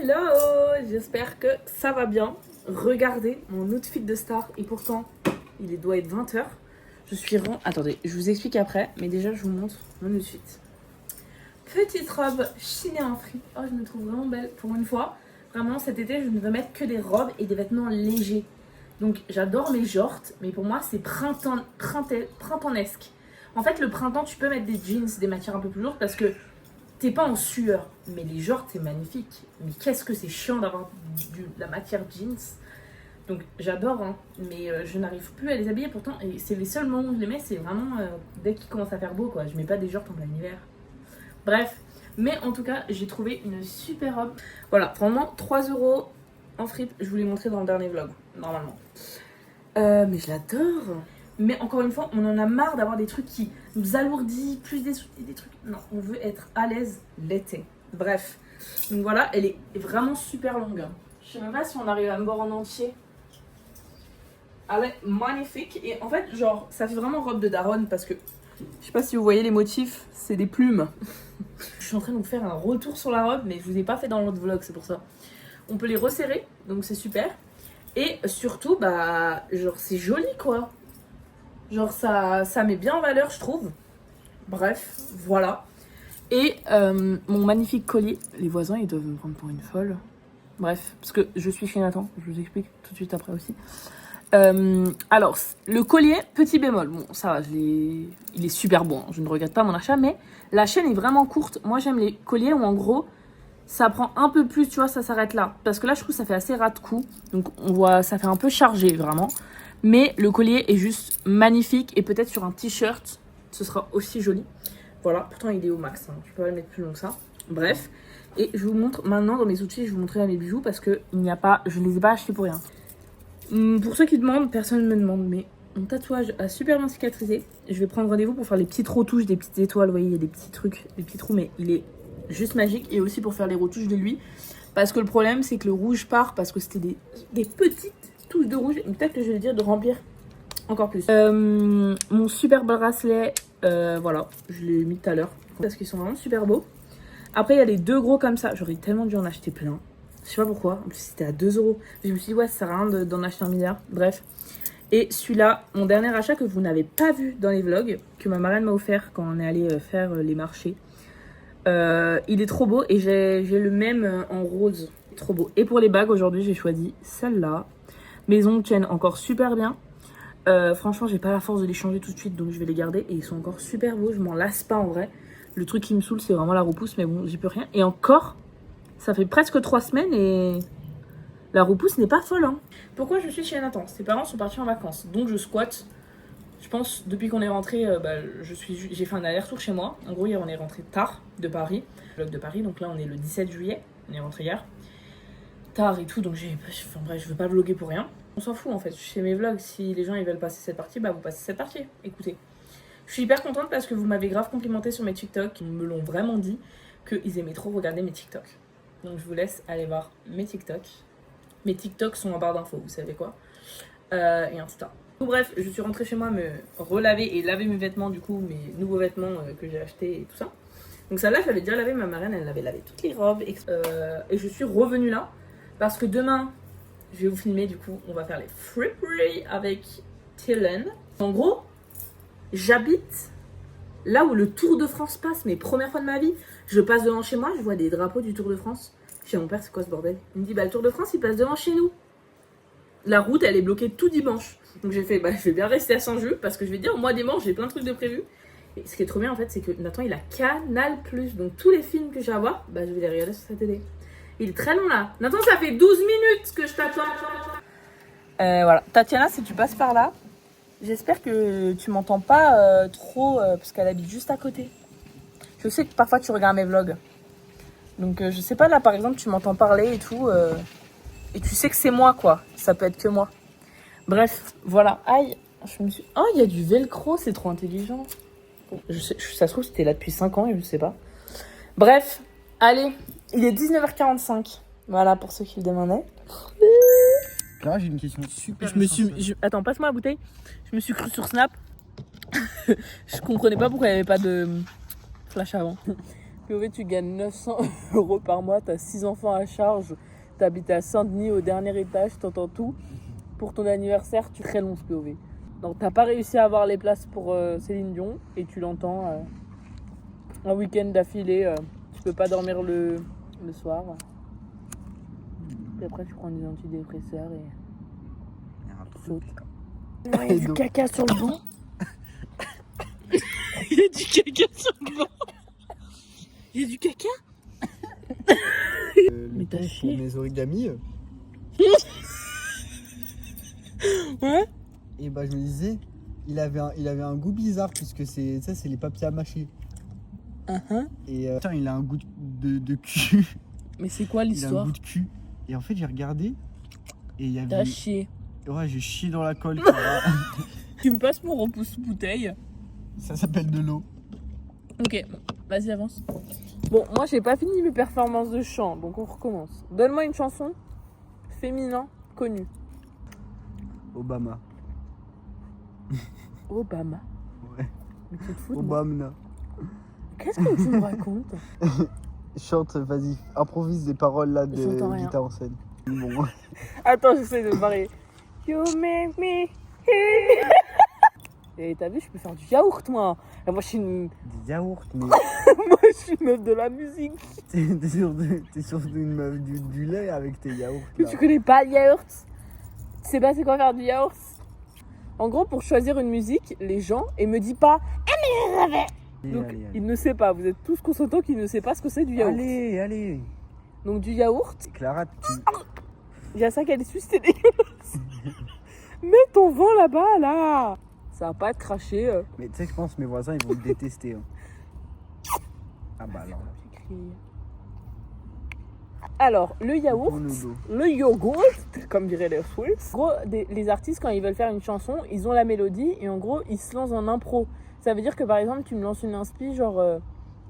Hello, j'espère que ça va bien. Regardez mon outfit de star et pourtant il doit être 20h. Je suis Attendez, je vous explique après, mais déjà je vous montre mon outfit. Petite robe chinée en free. Oh, je me trouve vraiment belle pour une fois. Vraiment cet été je ne veux mettre que des robes et des vêtements légers. Donc j'adore mes jorts, mais pour moi c'est printemps-esque. En fait le printemps tu peux mettre des jeans, des matières un peu plus lourdes parce que t'es pas en sueur, mais les jorts c'est magnifique. Mais qu'est-ce que c'est chiant d'avoir de la matière jeans. Donc j'adore, hein, mais je n'arrive plus à les habiller pourtant. Et c'est les seuls moments où je les mets, c'est vraiment dès qu'il commence à faire beau quoi. Je mets pas des jorts en plein hiver. Bref, mais en tout cas j'ai trouvé une super robe. Voilà, vraiment 3€ en fripe. Je vous l'ai montré dans le dernier vlog, normalement. Mais je l'adore. Mais encore une fois, on en a marre d'avoir des trucs qui nous alourdissent, plus des trucs. Non, on veut être à l'aise l'été. Bref. Donc voilà, elle est vraiment super longue. Je sais même pas si on arrive à me voir en entier. Elle est magnifique. Et en fait, genre, ça fait vraiment robe de daronne parce que je sais pas si vous voyez les motifs, c'est des plumes. Je suis en train de vous faire un retour sur la robe, mais je vous ai pas fait dans l'autre vlog, c'est pour ça. On peut les resserrer, donc c'est super. Et surtout, bah, genre, c'est joli quoi. Genre ça met bien en valeur je trouve. Bref, voilà. Et mon magnifique collier. Les voisins ils doivent me prendre pour une folle. Bref, parce que je suis chez Nathan. Je vous explique tout de suite après aussi. Alors, le collier, petit bémol. Bon, ça va, il est super bon. Je ne regrette pas mon achat. Mais la chaîne est vraiment courte. Moi j'aime les colliers où en gros ça prend un peu plus, tu vois, ça s'arrête là. Parce que là je trouve que ça fait assez ras de cou. Donc on voit, ça fait un peu chargé vraiment. Mais le collier est juste magnifique et peut-être sur un t-shirt, ce sera aussi joli. Voilà, pourtant il est au max, hein. Je peux pas le mettre plus long que ça. Bref, et je vous montre maintenant dans mes outils, je vais vous montrer mes bijoux parce que je ne les ai pas achetés pour rien. Pour ceux qui demandent, personne ne me demande, mais mon tatouage a super bien cicatrisé. Je vais prendre rendez-vous pour faire les petites retouches, des petites étoiles, vous voyez, il y a des petits trucs, des petits trous, mais il est juste magique. Et aussi pour faire les retouches de lui, parce que le problème c'est que le rouge part, parce que c'était des petites touche de rouge, peut-être que je vais dire de remplir encore plus. Mon super bracelet, voilà, je l'ai mis tout à l'heure parce qu'ils sont vraiment super beaux. Après il y a les deux gros comme ça, j'aurais tellement dû en acheter plein. Je sais pas pourquoi, en plus c'était à 2€. Je me suis dit ouais ça sert à rien d'en acheter un milliard, bref. Et celui-là, mon dernier achat que vous n'avez pas vu dans les vlogs, que ma marraine m'a offert quand on est allé faire les marchés. Il est trop beau et j'ai le même en rose, trop beau. Et pour les bagues aujourd'hui j'ai choisi celle-là. Mes ongles tiennent encore super bien. Franchement, j'ai pas la force de les changer tout de suite, donc je vais les garder. Et ils sont encore super beaux, je m'en lasse pas en vrai. Le truc qui me saoule, c'est vraiment la repousse, mais bon, j'y peux rien. Et encore, ça fait presque 3 semaines et la repousse n'est pas folle. Hein. Pourquoi je suis chez Nathan? Ses parents sont partis en vacances, donc je squatte. Je pense, depuis qu'on est rentré, j'ai fait un aller-retour chez moi. En gros, hier, on est rentré tard de Paris, vlog de Paris. Donc là, on est le 17 juillet, on est rentré hier. Tard et tout, donc bref, je veux pas vlogger pour rien. On s'en fout en fait, je fais mes vlogs, si les gens ils veulent passer cette partie, bah vous passez cette partie, écoutez. Je suis hyper contente parce que vous m'avez grave complimenté sur mes TikTok, ils me l'ont vraiment dit, qu'ils aimaient trop regarder mes TikTok. Donc je vous laisse aller voir mes TikTok. Mes TikTok sont en barre d'infos, vous savez quoi. Et Insta. Bref, je suis rentrée chez moi me relaver et laver mes vêtements, du coup, mes nouveaux vêtements que j'ai achetés et tout ça. Donc celle-là, j'avais déjà lavé, ma marraine, elle avait lavé toutes les robes. Et je suis revenue là. Parce que demain, je vais vous filmer, du coup, on va faire les friperies avec Tillen. En gros, j'habite là où le Tour de France passe, mes premières fois de ma vie. Je passe devant chez moi, je vois des drapeaux du Tour de France. Chez mon père, c'est quoi ce bordel? Il me dit, bah le Tour de France, il passe devant chez nous. La route, elle est bloquée tout dimanche. Donc j'ai fait, bah je vais bien rester à Saint-Just, parce que je vais dire, moi dimanche, j'ai plein de trucs de prévu. Et ce qui est trop bien, en fait, c'est que Nathan, il a Canal+. Donc tous les films que j'ai à voir, bah je vais les regarder sur sa télé. Il est très long là. Nathan, ça fait 12 minutes que je t'attends. Voilà. Tatiana, si tu passes par là, j'espère que tu m'entends pas trop parce qu'elle habite juste à côté. Je sais que parfois tu regardes mes vlogs. Donc je sais pas là par exemple, tu m'entends parler et tout. Et tu sais que c'est moi quoi. Ça peut être que moi. Bref, voilà. Aïe. Oh, il y a du velcro, c'est trop intelligent. Bon, ça se trouve, c'était là depuis 5 ans et je sais pas. Bref, allez. Il est 19h45. Voilà pour ceux qui le demandaient. Là, j'ai une question super. Attends, passe-moi la bouteille. Je me suis cru sur Snap. Je comprenais pas pourquoi il n'y avait pas de flash avant. POV, tu gagnes 900 € par mois, t'as 6 enfants à charge, t'habites à Saint-Denis au dernier étage, t'entends tout. Pour ton anniversaire, tu crées long ce POV. Donc t'as pas réussi à avoir les places pour Céline Dion et tu l'entends un week-end d'affilée, tu peux pas dormir le soir. Et après tu prends des antidépresseurs et tu sautes. Il y a du caca sur le banc. Il y a du caca sur le banc. Il y a du caca. Mais t'as chié. Pour mes origamis. Ouais. Et bah je me disais, il avait un goût bizarre puisque c'est les papiers à mâcher. Et tiens, il a un goût de cul. Mais c'est quoi Il a un l'histoire? goût de cul. Et en fait j'ai regardé et il y avait. T'as chié. Ouais, j'ai chié dans la colle. Tu me passes mon repousse-bouteille. Ça s'appelle de l'eau. Ok, vas-y avance. Bon, moi j'ai pas fini mes performances de chant, donc on recommence. Donne-moi une chanson féminin connue. Obama. Obama. Ouais. Mais tu te fous de moi. Obama. Qu'est-ce que tu me racontes? Chante, vas-y, improvise des paroles là de guitare en scène. Bon. Attends, j'essaie de me barrer. You make me. Et t'as vu, je peux faire du yaourt moi. Et moi je suis une. Des yaourts, mais. Moi je suis une meuf de la musique. T'es surtout une meuf du lait avec tes yaourts. Mais tu connais pas le yaourt? Tu sais pas c'est quoi faire du yaourt? En gros, pour choisir une musique, les gens, et me dis pas. Donc, il ne sait pas. Vous êtes tous consentants qu'il ne sait pas ce que c'est du yaourt. Allez. Donc, du yaourt. Clara, Il y a ça qu'elle est suce, c'est dégueulasse. Mets ton vent là-bas, là. Ça va pas être craché. Mais tu sais, je pense que mes voisins, ils vont me détester. Hein. Ah bah alors. Alors, le yaourt, comme diraient les Swiss. En gros, les artistes, quand ils veulent faire une chanson, ils ont la mélodie et en gros, ils se lancent en impro. Ça veut dire que par exemple, tu me lances une inspi, genre.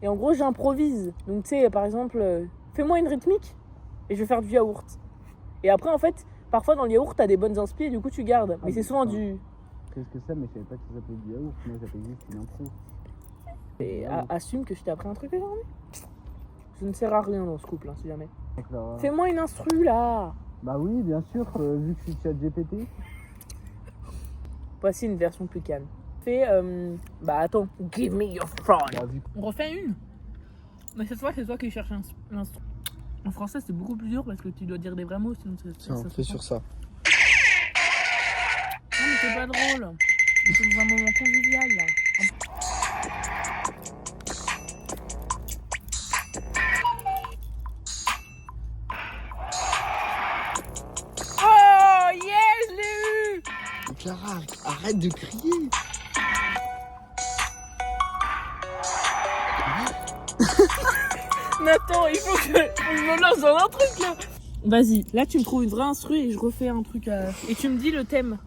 Et en gros, j'improvise. Donc, tu sais, par exemple, fais-moi une rythmique et je vais faire du yaourt. Et après, en fait, parfois dans le yaourt, t'as des bonnes inspi et du coup, tu gardes. Mais c'est souvent du. Qu'est-ce que c'est? Mais je savais pas que ça s'appelait du yaourt. Moi, j'appelais juste une impro. Et assume que je t'ai appris un truc aujourd'hui. Je ne sers à rien dans ce couple, hein, si jamais. Fais-moi une instru là. Bah oui, bien sûr, vu que je suis ChatGPT. Voici une version plus calme. Fais, bah attends. Give me your phone. Bah, On refait une. Mais cette fois, c'est toi qui cherches l'instru. En français, c'est beaucoup plus dur parce que tu dois dire des vrais mots, sinon Tiens, on fait sur ça. Non, mais c'est pas drôle. C'est dans un moment convivial là. Oh yes, je l'ai eu. Clara, arrête de crier. Nathan, il faut que je me lance dans un truc là. Vas-y, là tu me trouves une vraie instru et je refais un truc et tu me dis le thème.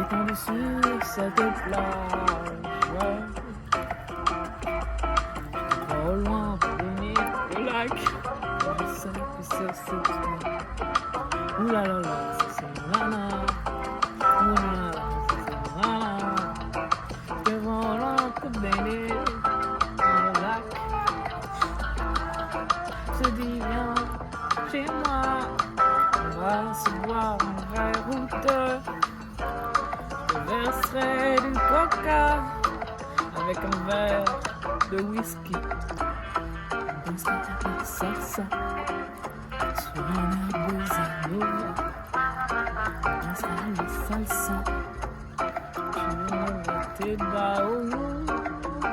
Étendu sur cette plage, trop loin pour aimer le lac. Je sais que c'est toi. Ouh là là là, c'est nana. Ouh là là, c'est nana. Devant l'encre baignée dans le lac. Je dis viens chez moi. On va se boire un verre ou deux. Je verserai du coca avec un verre de whisky. On dansera avec salsa sur un air bossa nova. On dansera la salsa. Tu lèveras tes bas, oh,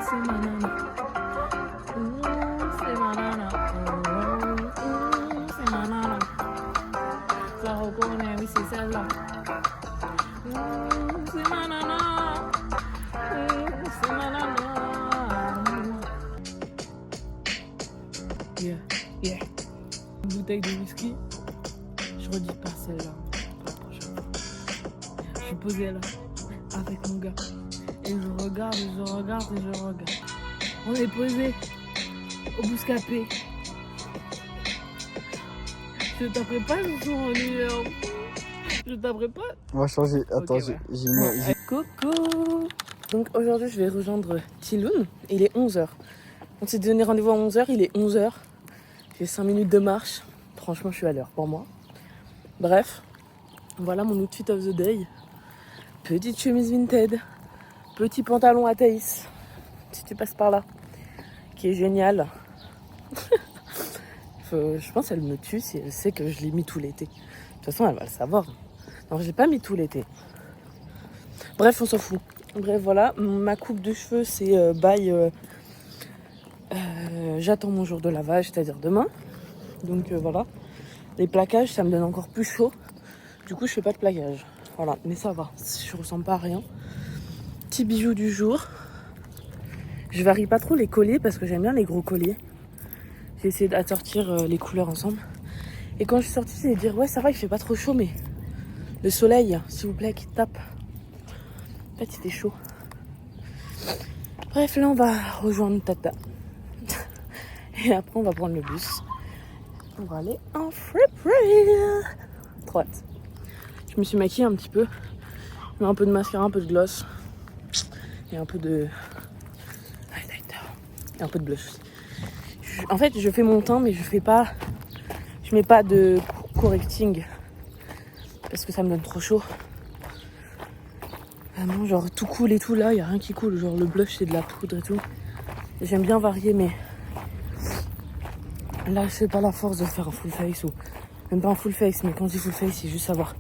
c'est ma nana. Oh, c'est ma nana. Oh, c'est ma nana. Ça reconnaît, oui, c'est celle-là. C'est ma nana. C'est ma nana. Yeah. Une bouteille de whisky. Je redis pas celle-là. La prochaine fois. Je suis posée là, avec mon gars. Et je regarde, et je regarde, et je regarde. On est posé au Bouscapé. Je taperai pas le son en lumière. Je taperai pas. On va changer. Attends, Ok, ouais. Coucou. Donc aujourd'hui, je vais rejoindre Tiloun. Il est 11h. On s'est donné rendez-vous à 11h. Il est 11h. J'ai 5 minutes de marche. Franchement, je suis à l'heure pour moi. Bref, voilà mon outfit of the day. Petite chemise Vinted. Petit pantalon à Thaïs. Si tu passes par là. Qui est génial. Je pense qu'elle me tue si elle sait que je l'ai mis tout l'été. De toute façon, elle va le savoir. Non, je l'ai pas mis tout l'été. Bref, on s'en fout. Bref, voilà. Ma coupe de cheveux, c'est j'attends mon jour de lavage, c'est-à-dire demain. Donc voilà. Les plaquages, ça me donne encore plus chaud. Du coup, je fais pas de plaquage. Voilà, mais ça va. Je ressemble pas à rien. Petit bijou du jour. Je varie pas trop les colliers parce que j'aime bien les gros colliers. J'ai essayé d'assortir les couleurs ensemble. Et quand je suis sortie, c'est de dire ouais, ça va, il fait pas trop chaud, mais le soleil, s'il vous plaît, qui tape. En fait, c'était chaud. Bref, là, on va rejoindre Tata. Et après, on va prendre le bus pour aller en Friperie. Trop hâte. Je me suis maquillée un petit peu. Je mets un peu de mascara, un peu de gloss. Et un peu de highlighter. Et un peu de blush aussi. En fait, je fais mon teint, mais je mets pas de correcting. Parce que ça me donne trop chaud. Vraiment, genre tout coule et tout là, y a rien qui coule. Genre le blush, c'est de la poudre et tout. Et j'aime bien varier, mais là, je sais pas la force de faire un full face ou même pas un full face, mais quand je dis full face, c'est juste savoir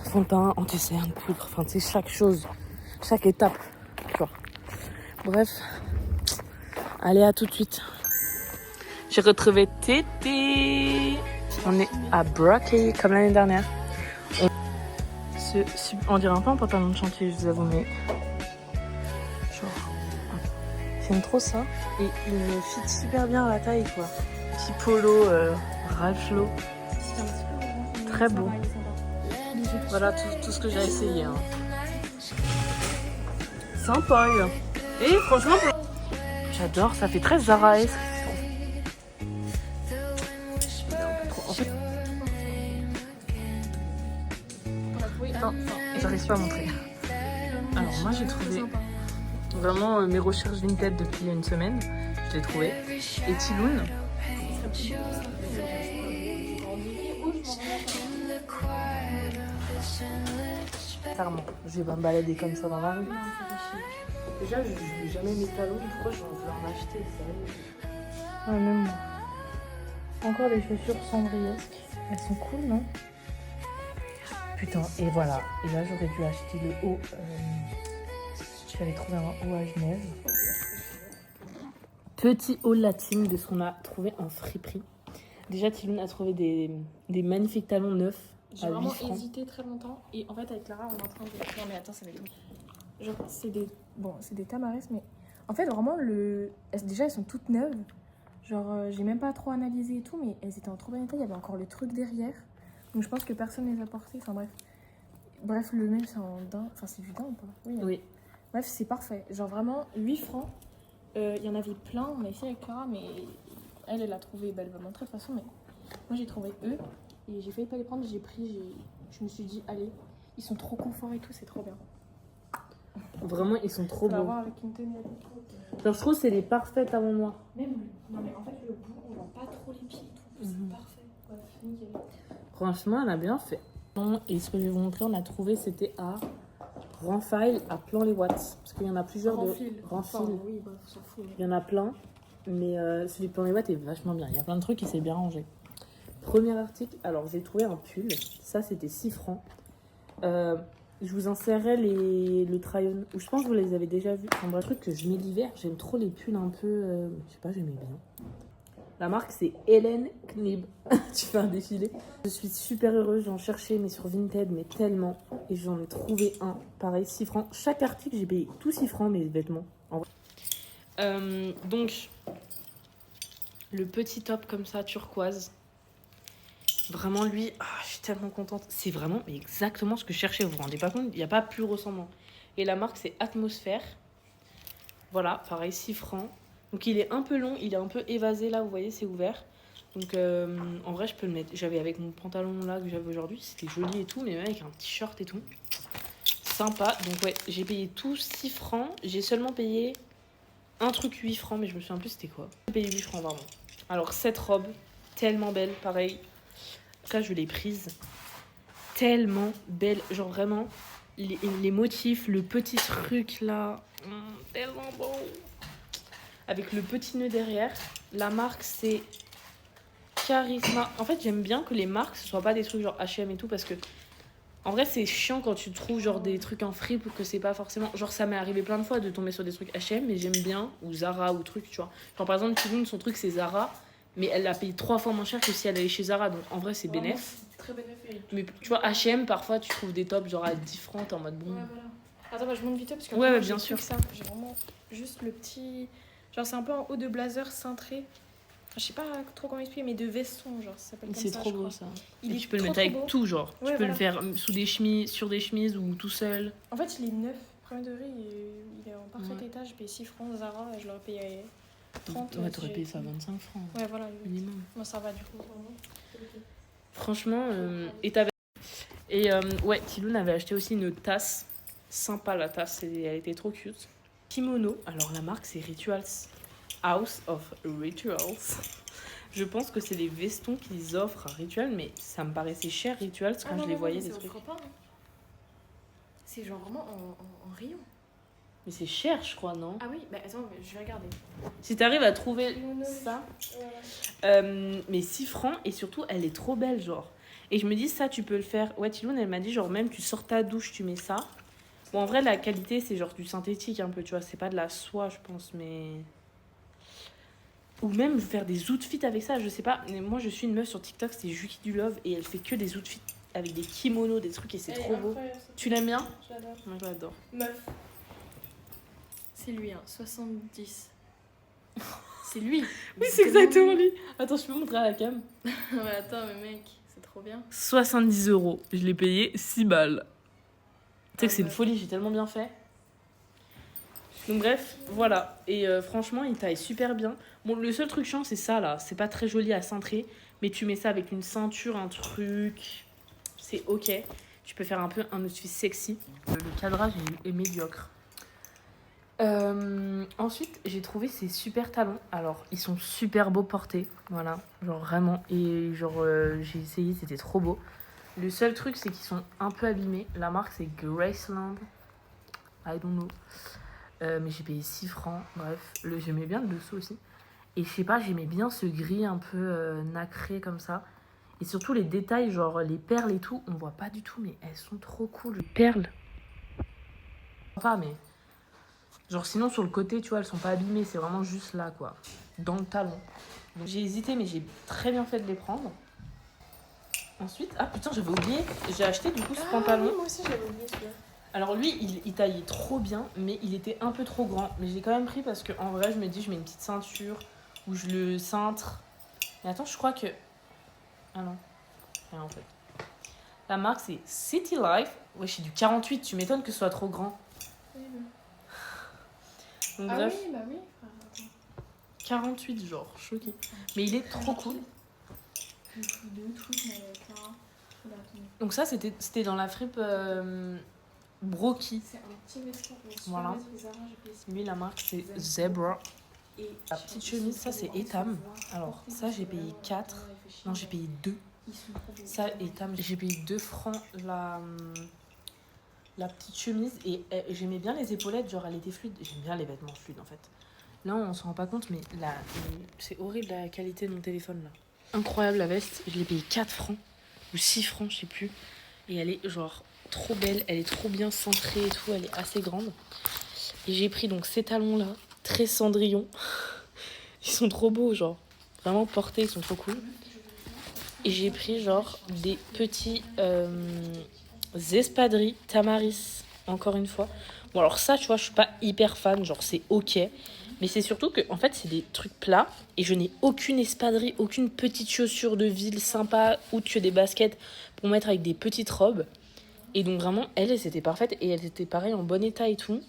fond de teint, anti-cerne, poudre, enfin, tu sais, chaque chose, chaque étape, tu vois. Bref, allez, à tout de suite. J'ai retrouvé Tété. On est à Brockley, comme l'année dernière. On dirait un peu un pantalon de chantier, je vous avoue, mais genre, j'aime trop ça. Et il me fit super bien à la taille, quoi. Petit polo Ralph Lauren. Très beau. Voilà tout ce que j'ai essayé. Hein. Sympa. Et franchement, j'adore, ça fait très Zara-esque. En fait, non, j'arrive pas à montrer. Alors moi j'ai trouvé vraiment mes recherches Vinted depuis une semaine. Je l'ai trouvé. Et Tiloun. Clairement, je vais pas me balader comme ça dans la rue. Déjà, je n'ai jamais mes talons. Pourquoi je vais en acheter, sérieux? Ouais, même moi. Encore des chaussures cendriesques. Elles sont cool, non? Putain, et voilà. Et là, j'aurais dû acheter le haut. J'avais trouvé un haut à Genève. Petit haul de la team de ce qu'on a trouvé en friperie. Déjà, Tiloun a trouvé des magnifiques talons neufs. J'ai vraiment hésité très longtemps. Et en fait, avec Clara, on est en train de... Non, mais attends, ça va être... Genre, c'est des... Bon, c'est des Tamaris, mais... En fait, vraiment, déjà, elles sont toutes neuves. Genre, j'ai même pas trop analysé et tout, mais elles étaient en trop bon état. Il y avait encore le truc derrière. Donc, je pense que personne les a portées. Enfin, bref. Bref, le mail, c'est en daim. Enfin, c'est du daim ou pas? Oui. Bref, c'est parfait. Genre, vraiment, 8 francs. Il y en avait plein. On a essayé avec Clara, mais... Elle a trouvé... Bah, elle va montrer de toute façon, mais... Moi, j'ai trouvé eux. Et j'ai failli pas les prendre, j'ai pris, je me suis dit, allez, ils sont trop confort et tout, c'est trop bien. Vraiment, ils sont trop beaux. Voir avec une tenue. Genre, je trouve que c'est les parfaits talons noirs. Même, non mais en fait, le bout, on voit pas trop les pieds et tout, c'est parfait. Ouais, nickel. Franchement, elle a bien fait. Et ce que je vais vous montrer, on a trouvé, c'était à Renfile, à Plan-les-Ouates. Parce qu'il y en a plusieurs Renfile. de... Renfile. Enfin, oui, bref, on s'en fout. Il y en a plein. Mais celui de Plan-les-Ouates est vachement bien. Il y a plein de trucs qui s'est bien rangé. Premier article, alors j'ai trouvé un pull, ça c'était 6 francs. Je vous insérerai le try-on, ou je pense que vous les avez déjà vus. Un vrai truc que je mets l'hiver, j'aime trop les pulls un peu, je sais pas, j'aimais bien. La marque c'est Hélène Knib, tu fais un défilé. Je suis super heureuse, j'en cherchais mais sur Vinted, mais tellement. Et j'en ai trouvé un, pareil, 6 francs. Chaque article j'ai payé tous 6 francs mes vêtements. En vrai. Donc, le petit top comme ça, turquoise. Vraiment, lui, je suis tellement contente. C'est vraiment exactement ce que je cherchais. Vous vous rendez pas compte? Il n'y a pas plus ressemblant. Et la marque, c'est Atmosphère. Voilà, pareil, 6 francs. Donc, il est un peu long. Il est un peu évasé, là. Vous voyez, c'est ouvert. Donc en vrai, je peux le mettre. J'avais avec mon pantalon là que j'avais aujourd'hui, c'était joli et tout, mais même avec un t-shirt et tout. Sympa. Donc ouais, j'ai payé tout 6 francs. J'ai seulement payé un truc 8 francs, mais je me souviens plus c'était quoi. J'ai payé 8 francs, pardon. Alors cette robe, tellement belle, pareil. Ça, je l'ai prise. Tellement belle. Genre vraiment, les motifs, le petit truc là. Tellement beau. Avec le petit nœud derrière. La marque, c'est Charisma. En fait, j'aime bien que les marques, ce soit pas des trucs genre H&M et tout, parce que en vrai, c'est chiant quand tu trouves genre des trucs en fripe ou que c'est pas forcément. Genre, ça m'est arrivé plein de fois de tomber sur des trucs H&M, mais j'aime bien, ou Zara ou truc, tu vois. Genre, par exemple, Tiloun, son truc, c'est Zara, mais elle l'a payé 3 fois moins cher que si elle allait chez Zara, donc en vrai, c'est bénéf. Très bénéfique. Mais tu vois, H&M, parfois, tu trouves des tops genre à 10 francs, t'es en mode bon. Ouais, voilà. Attends, bah, je monte vite parce que Ouais, moi, bien j'ai sûr. plus que ça. J'ai vraiment juste le petit. Genre, c'est un peu en haut de blazer cintré. Enfin, je sais pas trop comment expliquer, mais de veston, genre, ça s'appelle comme C'est ça. trop je beau crois. ça. Il Et est tu peux le trop, mettre avec trop beau. tout, genre. Ouais, tu peux voilà. le faire sous des chemises, sur des chemises ou tout seul. En fait, il est neuf, premier degré, il est en parfait Ouais. état. J'ai payé 6 francs Zara et je l'aurais payé 30. Ouais, si t'aurais j'avais payé ça pris. 25 francs. Ouais, voilà. Minimum. Moi, ça va du coup, vraiment. Franchement, ouais, Tiloun avait acheté aussi une tasse. Sympa la tasse, elle était trop cute. Kimono, alors la marque c'est Rituals. House of Rituals. Je pense que c'est les vestons qu'ils offrent à Rituals, mais ça me paraissait cher Rituals quand je les voyais les trucs. C'est genre vraiment en rayon. Mais c'est cher, je crois, non? Ah oui, bah attends, je vais regarder. Si t'arrives à trouver Kimono, ça. Ouais. Mais 6 francs, et surtout elle est trop belle, genre. Et je me dis, ça tu peux le faire. Ouais, Tiloun, elle m'a dit, genre, même tu sors ta douche, tu mets ça. Bon, en vrai, la qualité, c'est genre du synthétique un peu, tu vois. C'est pas de la soie, je pense, mais. Ou même faire des outfits avec ça, je sais pas. Mais moi, je suis une meuf sur TikTok, c'est Juki du Love, et elle fait que des outfits avec des kimonos, des trucs, et c'est trop beau. Tu l'aimes bien? Je l'adore. Moi, je l'adore. Meuf. C'est lui, hein, 70. C'est lui. Oui, c'est exactement lui. Attends, je peux montrer à la cam. Ouais, attends, mais mec, c'est trop bien. 70 €. Je l'ai payé 6 balles. Tu sais que c'est une ouais. folie, j'ai tellement bien fait. Donc bref, voilà. Et franchement, il taille super bien. Bon, le seul truc chiant, c'est ça, là. C'est pas très joli à cintrer. Mais tu mets ça avec une ceinture, un truc. C'est ok. Tu peux faire un peu un outfit sexy. Le cadrage est médiocre. Ensuite, j'ai trouvé ces super talons. Alors, ils sont super beaux portés. Voilà, genre vraiment. Et genre, j'ai essayé, c'était trop beau. Le seul truc, c'est qu'ils sont un peu abîmés. La marque, c'est Graceland. I don't know. Mais j'ai payé 6 francs. Bref, j'aimais bien le dessous aussi. Et je sais pas, j'aimais bien ce gris un peu nacré comme ça. Et surtout les détails, genre les perles et tout, on voit pas du tout, mais elles sont trop cool. Les perles. Enfin, mais. Genre sinon sur le côté, tu vois, elles sont pas abîmées, c'est vraiment juste là, quoi. Dans le talon. Donc j'ai hésité, mais j'ai très bien fait de les prendre. Ensuite, ah putain, j'avais oublié, j'ai acheté du coup ce pantalon. Oui, moi aussi, j'avais oublié celui-là. Alors lui, il taillait trop bien, mais il était un peu trop grand. Mais je l'ai quand même pris parce qu'en vrai, je me dis, je mets une petite ceinture où je le cintre. Mais attends, je crois que... Ah non, rien en fait. La marque, c'est City Life. Ouais, c'est du 48, tu m'étonnes que ce soit trop grand. Oui, Donc ah bref, oui, bah oui. 48 genre, choqué. Mais il est trop cool. J'ai pris 2 trucs, mais Clara. Donc ça, c'était dans la fripe Broki. C'est un petit veston. Voilà. Lui, la marque, c'est Zebra. La petite chemise, ça, c'est Etam. Alors, ça, j'ai payé 4. Non, j'ai payé 2. Ça, Etam, j'ai payé 2 francs la petite chemise. Et j'aimais bien les épaulettes, genre, elle était fluide. J'aime bien les vêtements fluides, en fait. Là, on s'en rend pas compte, mais c'est horrible la qualité de mon téléphone, là. Incroyable, la veste. Je l'ai payé 4 francs. Ou 6 francs, je sais plus. Et elle est, genre, trop belle. Elle est trop bien cintrée et tout. Elle est assez grande. Et j'ai pris, donc, ces talons-là. Très Cendrillon. Ils sont trop beaux, genre. Vraiment portés, ils sont trop cool. Et j'ai pris, genre, des petits espadrilles Tamaris. Encore une fois. Bon, alors ça, tu vois, je suis pas hyper fan. Genre, c'est ok. Mais c'est surtout que, en fait, c'est des trucs plats. Et je n'ai aucune espadrille, aucune petite chaussure de ville sympa. Ou que des baskets pour mettre avec des petites robes. Et donc, vraiment, elles étaient parfaites. Et elles étaient pareil, en bon état et tout.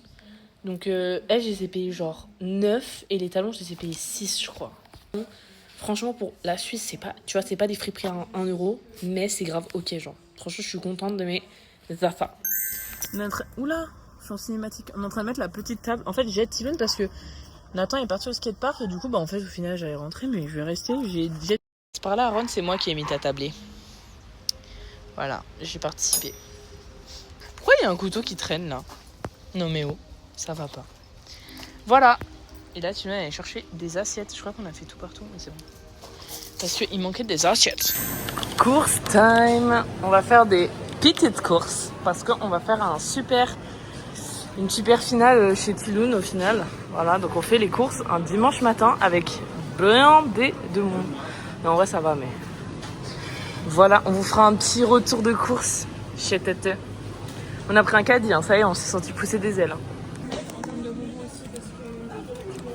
Donc, elles, je les ai payées genre 9. Et les talons, je les ai payés 6, je crois. Franchement, pour la Suisse, c'est pas, tu vois, c'est pas des friperies à 1 euro, mais c'est grave ok, genre. Franchement, je suis contente de mes affaires. Oula, je suis en cinématique. On est en train de mettre la petite table. En fait, j'ai Steven parce que Nathan est parti au skatepark et du coup, bah en fait, au final, j'allais rentrer, mais je vais rester. J'ai par là, Aaron, c'est moi qui ai mis ta tablée. Voilà, j'ai participé. Pourquoi il y a un couteau qui traîne là? Non mais oh, ça va pas. Voilà. Et là, tu vas aller chercher des assiettes. Je crois qu'on a fait tout partout, mais c'est bon. Parce qu'il manquait des assiettes. Course time. On va faire des petites courses. Parce qu'on va faire une super finale chez Tiloun au final. Voilà, donc on fait les courses un dimanche matin avec blindé de monde. Mais en vrai, ça va, mais... Voilà, on vous fera un petit retour de course chez Tete. On a pris un caddie, hein, ça y est, on s'est senti pousser des ailes.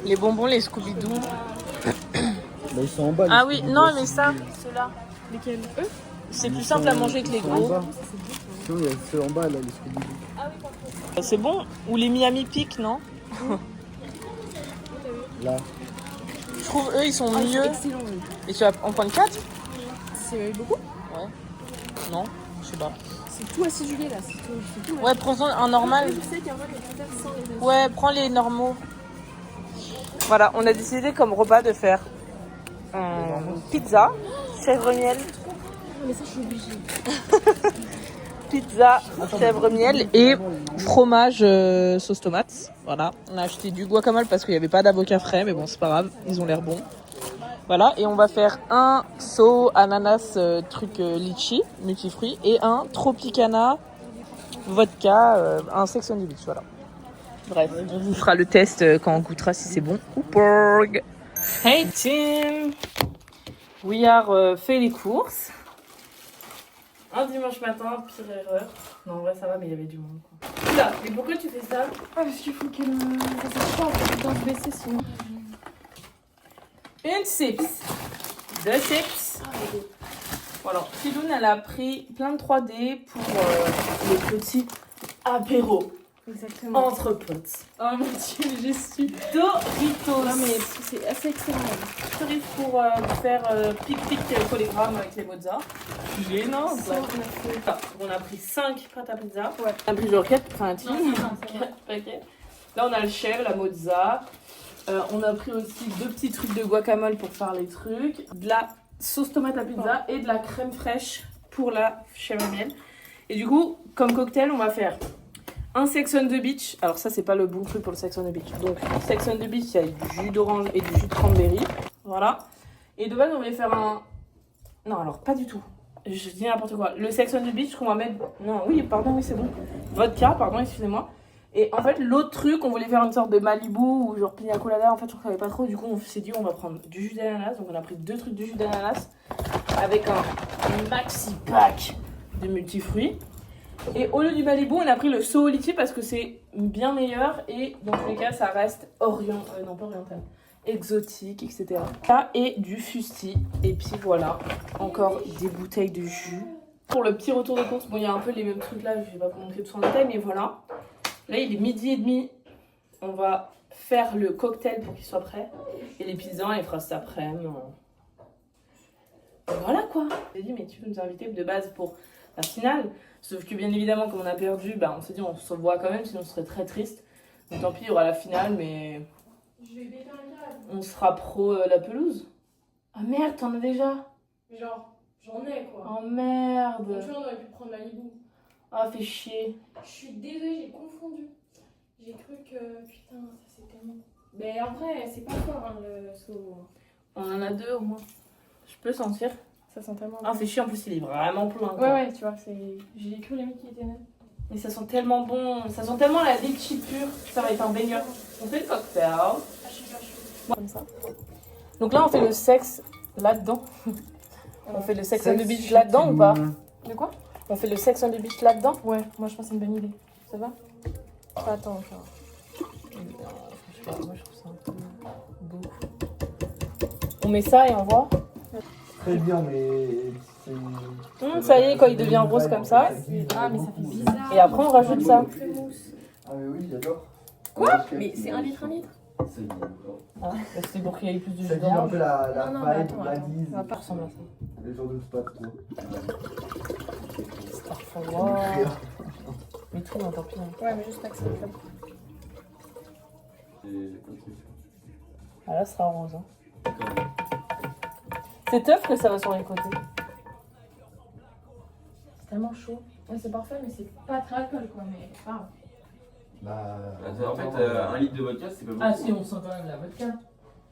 Les bonbons, les Scooby-Doo. Bah, ils sont en bas. Ah oui, non, mais ça, ceux-là. Lesquels? Eux? C'est plus simple à manger que les gros. Sinon, il y a ceux en bas, là, les Scooby-Doo. C'est bon? Ou les Miami Peak, non? Là. Je trouve eux, ils sont mieux. Et tu vas en prendre 4? C'est beaucoup? Ouais. Non, je sais pas. C'est tout acidulé là, c'est tout. Ouais, prends un normal. Je sais qu'il y en a qui préfèrent sans les acides. Ouais, prends les normaux. Voilà, on a décidé comme repas de faire pizza, chèvre miel. Mais ça, je suis obligée. Pizza, chèvre miel et fromage sauce tomate. Voilà, on a acheté du guacamole parce qu'il n'y avait pas d'avocat frais, mais bon, c'est pas grave, ils ont l'air bons. Voilà, et on va faire un saut ananas litchi, multifruits, et un tropicana vodka, un sex on the beach, voilà. Bref, on vous fera le test quand on goûtera si c'est bon ou pas. Hey team! We are fait les courses. Un dimanche matin, pire erreur. Non, en vrai, ça va, mais il y avait du monde. Là, mais pourquoi tu fais ça? Ah, parce qu'il faut qu'elle me fasse pas, elle doit se baisser sinon. Une chips. 2 chips. Voilà. Tiloun, elle a pris plein de 3D pour les petits apéros. Exactement. Entre potes. Oh mon dieu, j'ai su. Doritos. Non mais c'est assez excellent. Cerise pour faire pic-pic collégramme avec les mozzas. Gênant. On a pris 5 pâtes à pizza. Ouais. On a pris genre 4, enfin, Non, 4 paquets. Là, on a le chèvre, la mozza. On a pris aussi 2 petits trucs de guacamole pour faire les trucs. De la sauce tomate à pizza et de la crème fraîche pour la chèvre miel. Et du coup, comme cocktail, on va faire un Sex on the Beach. Alors ça, c'est pas le bon truc pour le Sex on the Beach. Donc, Sex on the Beach, il y a du jus d'orange et du jus de cranberry. Voilà. Et de base, on voulait faire un... Non, alors, pas du tout. Je dis n'importe quoi. Le Sex on the Beach qu'on va mettre... Non, oui, pardon, oui, c'est bon. Vodka, pardon, excusez-moi. Et en fait, l'autre truc, on voulait faire une sorte de Malibu ou genre pina colada. En fait, on savait pas trop. Du coup, on s'est dit, on va prendre du jus d'ananas. Donc, on a pris 2 trucs de jus d'ananas avec un maxi pack de multifruits. Et au lieu du Malibu, on a pris le Soho Litchi parce que c'est bien meilleur. Et dans tous les cas, ça reste non pas oriental, exotique, etc. Et du fusti. Et puis voilà, encore des bouteilles de jus. Pour le petit retour de course, bon, il y a un peu les mêmes trucs là. Je vais pas vous montrer tout en détail, mais voilà. Là, il est 12h30. On va faire le cocktail pour qu'il soit prêt. Et les pizzas, on les fera cet après-midi. Voilà quoi. J'ai dit, mais tu peux nous inviter de base pour la finale. Sauf que bien évidemment, comme on a perdu, bah, on s'est dit on se voit quand même, sinon ce serait très triste. Donc tant pis, il y aura la finale, mais on sera pro la pelouse. Ah merde, t'en as déjà? Genre, j'en ai quoi. Oh merde. Franchement, on aurait pu prendre Malibu. Ah, fait chier. Je suis désolée, j'ai confondu. J'ai cru que. Putain, ça c'est tellement. Mais en vrai, c'est pas fort hein, le saut. On en a 2 au moins. Je peux sentir. Ça sent tellement. Ah, fait chier, en plus il est vraiment plein. Quoi. Ouais, tu vois, c'est. J'ai cru les mecs qui étaient neufs. Mais ça sent tellement bon. Ça sent tellement la litchi pure. Ça va être un baigneur. On fait le cocktail. Ah, je suis pas chaude. Comme ça. Donc là, on fait le sexe là-dedans. On fait le sex on the beach là-dedans ou pas? De quoi? On fait le sex on the beach là-dedans? Ouais, moi je pense que c'est une bonne idée. Ça va? Pas attends encore. Moi je trouve ça un peu beau. On met ça et on voit. Très bien, mais Ça y est, quand il devient rose comme ça. Ah, mais ça fait bizarre. Et après on rajoute ça. Ah mais oui, j'adore. Quoi? Mais c'est 1 litre, 1 litre? Ah, c'était pour qu'il y ait plus de Ça jus dit un d'orange. peu la Non, non, mais vibe, attends, la attends. dise. Ça va pas ressembler à ça. Les gens doute pas trop. Starfire. Mais tout, hein, tant pis. Hein. Ouais, mais juste pas que c'est le club. Ah là, ce sera rose. Hein. C'est tough que ça va sur les côtés. C'est tellement chaud. Ouais, c'est parfait, mais c'est pas très alcool quoi. Mais ah. Bah. En fait, 1 litre de vodka, c'est pas beaucoup. Ah si, on sent quand même la vodka.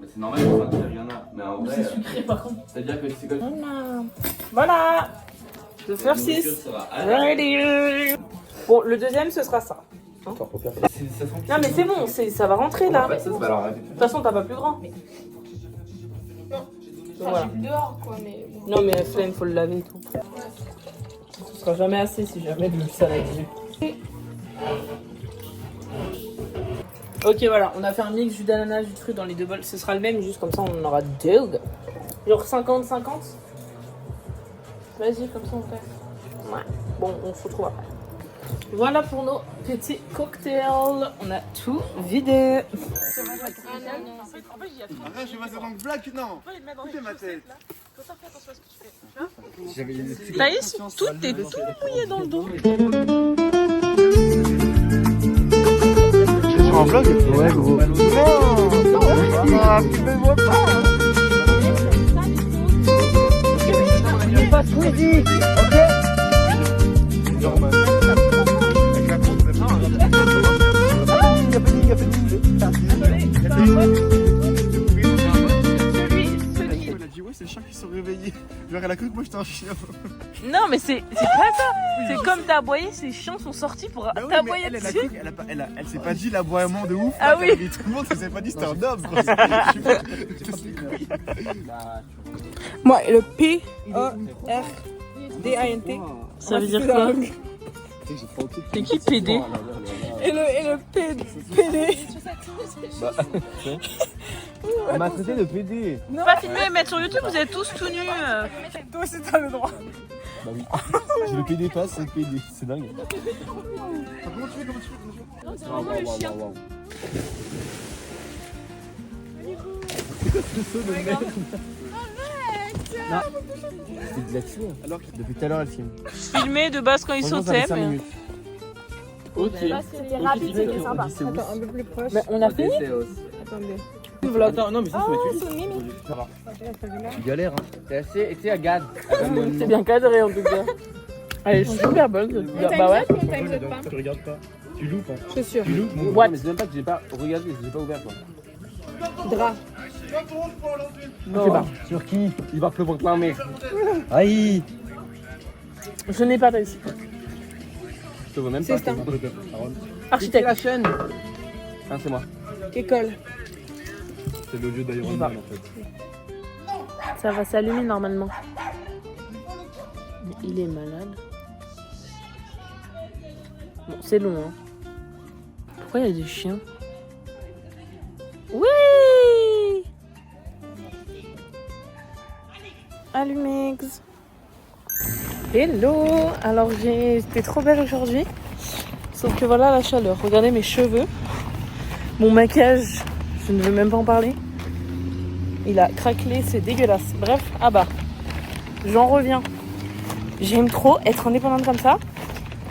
Mais c'est normal pour sentir qu'il y en a. Mais en vrai, C'est sucré par contre. c'est-à-dire que c'est comme Voilà. Le la first nourriture 6. sera Ready. Bon, le deuxième, ce sera ça. Ça sent Non, mais c'est bon, ça va rentrer là. Bah, ça, c'est pas alors arrêtez. De toute façon, t'as pas plus grand. Voilà. Dehors quoi, mais. Non, mais flemme, faut le laver et tout. Ce sera jamais assez si jamais de ça là-dessus. Ok, voilà, on a fait un mix jus d'ananas, jus de fruits dans les deux bols. Ce sera le même, juste comme ça, on en aura deux. Genre 50-50. Vas-y, comme ça on fait. Ouais. Bon, on se retrouve après. Voilà pour nos petits cocktails. On a tout vidé. Arrête, je vais passer dans le black, non. Écoutez ma tête. Thaïs, tout est tout mouillé dans le dos. Je suis sur un vlog. Ouais, gros. Non, tu me vois pas. Il pas Squeezie, ok? Normal. Avec la course, c'est pas. Elle a dit ouais, c'est les chiens qui sont réveillés. Genre elle a cru que moi j'étais un chien. Non, mais c'est pas ça. C'est comme t'as aboyé, ces chiens sont sortis pour Bah oui, mais t'aboyer elle a dessus. cru elle s'est pas dit l'aboiement de ouf. Ah là, oui. qu'elle avait tout le monde, elle s'est pas dit c'était un homme. Quoi. Je sais pas. Moi, le P-O-R-D-A-N-T. Ça veut dire quoi? C'est qui PD? Et le PD. On m'a traité de PD. Pas filmer et mettre sur YouTube, vous êtes tous tout nus. Toi aussi t'as le droit. Bah oui. J'ai le PD passe, c'est le PD. C'est dingue. Comment tu fais Waouh. C'est de l'action. Alors Depuis tout à l'heure, elle filme. Filmer de base quand ils Franchement, ça sautaient. fait 5 Mais... minutes. Ok. C'était rapide, c'était sympa. C'est ouf. Un peu plus proche. Mais on a fini? Attends, non, mais ça, ça va. Tu galères, hein. C'est assez agade. C'est bien cadré en tout cas. Elle est super bonne cette pizza. Bah ouais. Tu regardes pas. Tu loupes, hein. C'est sûr. Tu loupes. What? Mais c'est même pas que j'ai pas regardé, j'ai pas ouvert, quoi. Drap. Je sais pas. Sur qui? Il va pleuvoir plein, mec. Aïe. Je n'ai pas réussi. Je te vois même C'est pas. ça. Architecte. la chaîne. Ah, c'est moi. École. C'est le jeu d'Iron Man, en fait. Ça va s'allumer normalement. Mais il est malade. Bon, c'est long, hein. Pourquoi il y a des chiens? Oui! Allumix. Hello! Alors j'étais trop belle aujourd'hui. Sauf que voilà la chaleur. Regardez mes cheveux. Mon maquillage, je ne veux même pas en parler. Il a craquelé, c'est dégueulasse. Bref, ah bah, j'en reviens. J'aime trop être indépendante comme ça.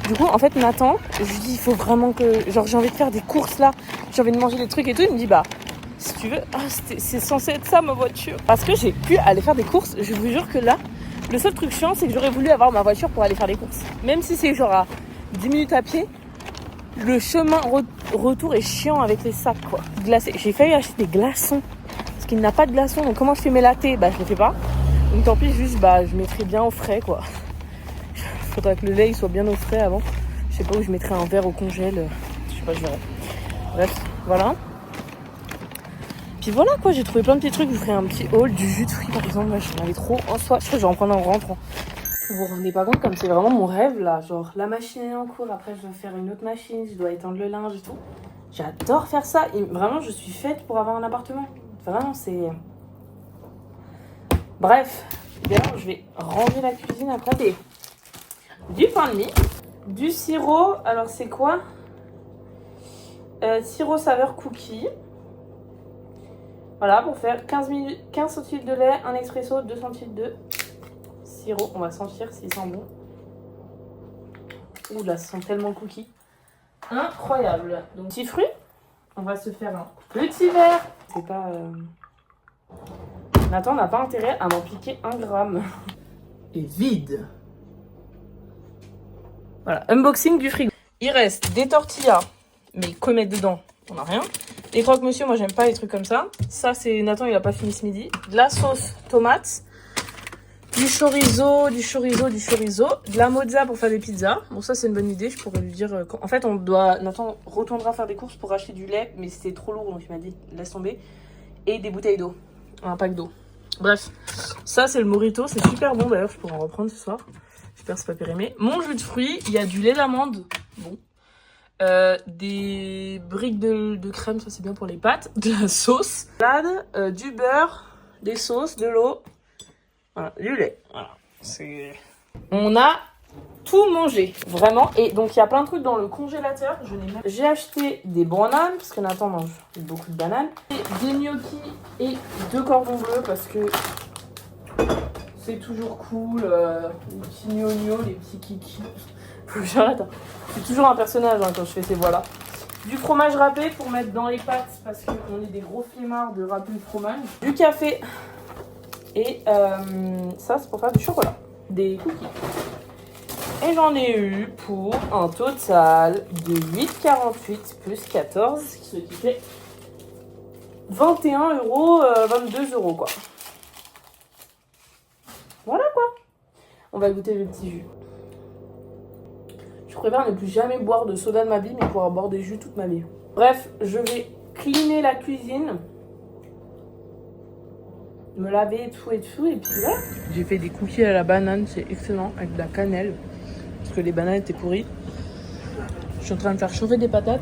Du coup, en fait, Nathan, je lui dis, il faut vraiment que... Genre, j'ai envie de faire des courses là. J'ai envie de manger des trucs et tout. Il me dit, bah, si tu veux... Ah, c'est censé être ça, ma voiture. Parce que j'ai pu aller faire des courses. Je vous jure que là, le seul truc chiant, c'est que j'aurais voulu avoir ma voiture pour aller faire des courses. Même si c'est genre à 10 minutes à pied, le chemin retour est chiant avec les sacs, quoi. Glacés. J'ai failli acheter des glaçons. Parce qu'il n'a pas de glaçons. Donc, comment je fais mes lattés? Bah, je les fais pas. Donc, tant pis, juste, bah, je mettrai bien au frais, quoi. Faudra que le lait il soit bien au frais avant. Je sais pas où je mettrai un verre au congèle. Je sais pas, je verrai. Bref, voilà. Puis voilà quoi, j'ai trouvé plein de petits trucs. Je vous ferai un petit haul du jus de fruits par exemple. Moi, j'en avais trop en soi. Je crois que je vais en prendre en rentrant. Vous vous rendez pas compte comme c'est vraiment mon rêve là. Genre la machine est en cours. Après, je dois faire une autre machine. Je dois étendre le linge et tout. J'adore faire ça. Et vraiment, je suis faite pour avoir un appartement. Vraiment, c'est. Bref, bien, je vais ranger la cuisine après. Et du pain de mie, du sirop, alors c'est quoi sirop saveur cookie, Voilà, pour faire 15 centilitres de lait, un expresso, 2 centilitres de sirop. On va sentir s'il sent bon. Ouh là, ça sent tellement cookie. Incroyable. Donc, petit fruit. On va se faire un petit verre. C'est pas... Nathan n'a pas intérêt à m'en piquer 1 gramme. Et vide. Voilà, unboxing du frigo. Il reste des tortillas, mais qu'on met dedans, on n'a rien. Les croque-monsieur, moi j'aime pas les trucs comme ça. Ça, c'est Nathan, il a pas fini ce midi. De la sauce tomate, du chorizo, de la mozza pour faire des pizzas. Bon, ça c'est une bonne idée, je pourrais lui dire... En fait, Nathan retournera faire des courses pour acheter du lait, mais c'était trop lourd, donc il m'a dit, laisse tomber. Et des bouteilles d'eau, un pack d'eau. Bref, ça c'est le mojito, c'est super bon d'ailleurs, je pourrais en reprendre ce soir. J'espère que c'est pas périmé. Mon jus de fruits, il y a du lait d'amande, bon. Des briques de crème, ça c'est bien pour les pâtes. De la sauce, salade, du beurre, des sauces, de l'eau. Voilà, du lait. Voilà. On a tout mangé, vraiment. Et donc il y a plein de trucs dans le congélateur. J'ai acheté des bananes, parce que Nathan mange beaucoup de bananes. Et des gnocchis et 2 cordons bleus, parce que c'est toujours cool. Les petits gnognos, les petits kikis. Faut que j'arrête. C'est toujours un personnage quand je fais ces voix-là. Du fromage râpé pour mettre dans les pâtes, parce qu'on est des gros flemmards de râper le fromage. Du café. Et ça, c'est pour faire du chocolat. Des cookies. Et j'en ai eu pour un total de 8,48 plus 14, ce qui fait 21 €, 22 € quoi. Voilà quoi. On va goûter le petit jus. Je préfère ne plus jamais boire de soda de ma vie, mais pouvoir boire des jus toute ma vie. Bref, je vais cleaner la cuisine. Me laver et tout, et puis voilà. J'ai fait des cookies à la banane, c'est excellent, avec de la cannelle. Parce que les bananes étaient pourries. Je suis en train de faire chauffer des patates.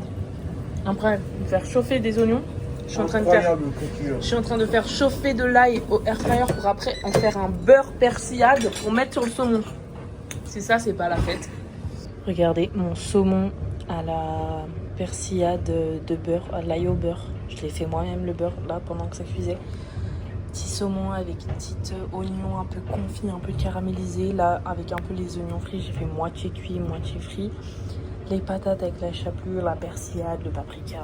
Après, de faire chauffer des oignons. Je suis en train de faire chauffer de l'ail au air fryer pour après en faire un beurre persillade pour mettre sur le saumon. C'est ça, c'est pas la fête. Regardez mon saumon à la persillade de beurre, à l'ail au beurre. Je l'ai fait moi-même le beurre là pendant que ça cuisait. Petit saumon avec une petite oignon un peu confit, un peu caramélisé. Là, avec un peu les oignons frits, j'ai fait moitié cuit, moitié frit. Les patates avec la chapelure, la persillade, le paprika.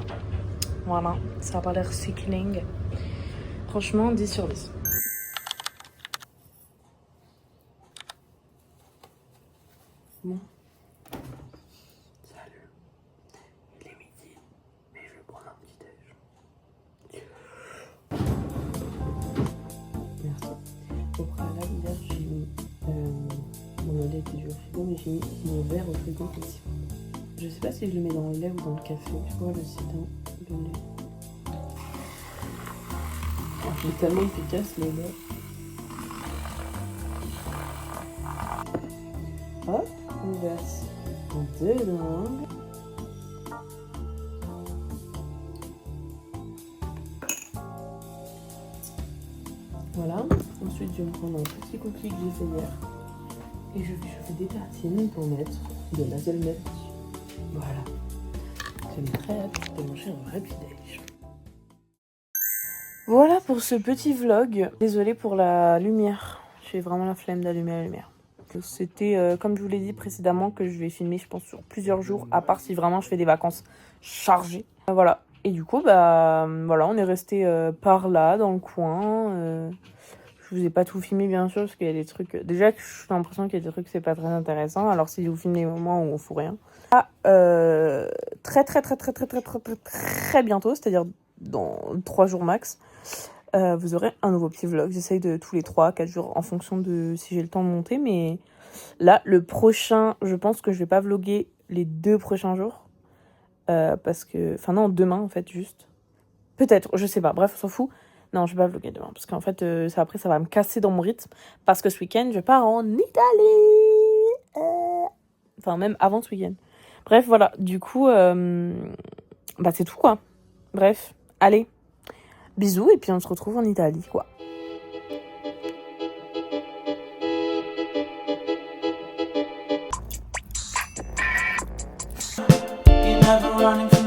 Voilà, ça a pas l'air sickling. Franchement, 10 sur 10. Bon. Salut. Il est midi, mais je vais prendre un petit déj. Merci. Au préalable, hier, j'ai mis mon lait était du frigo, mais j'ai mis mon verre au frigo aussi. Je sais pas si je le mets dans le lait ou dans le café. Je vois le site dans le lait. Il est tellement efficace le lait. Hop, on verse dedans. Voilà. Ensuite, je vais me prendre un petit cookie que j'ai fait hier. Et je vais chauffer des tartines pour mettre de l'hazelnut. Voilà. J'ai très hâte de manger un vrai petit déj. Voilà pour ce petit vlog. Désolée pour la lumière. J'ai vraiment la flemme d'allumer la lumière. C'était, comme je vous l'ai dit précédemment, que je vais filmer, je pense, sur plusieurs jours, à part si vraiment je fais des vacances chargées. Voilà. Et du coup, bah, voilà, on est resté par là, dans le coin. Je vous ai pas tout filmé, bien sûr, parce qu'il y a des trucs... Déjà, j'ai l'impression qu'il y a des trucs, c'est pas très intéressant. Alors, si je vous filme les moments où on fout rien. Ah, très bientôt, c'est-à-dire dans 3 jours max, vous aurez un nouveau petit vlog. J'essaye de tous les 3-4 jours en fonction de si j'ai le temps de monter. Mais là, le prochain, je pense que je vais pas vlogger les 2 prochains jours. Parce que... Enfin non, demain en fait, juste. Peut-être, je sais pas. Bref, on s'en fout. Non, je vais pas vlogger demain. Parce qu'en fait, après, ça va me casser dans mon rythme. Parce que ce week-end, je pars en Italie. Enfin, même avant ce week-end. Bref, voilà. Du coup, bah c'est tout quoi. Bref, allez. Bisous et puis on se retrouve en Italie quoi. You're never running from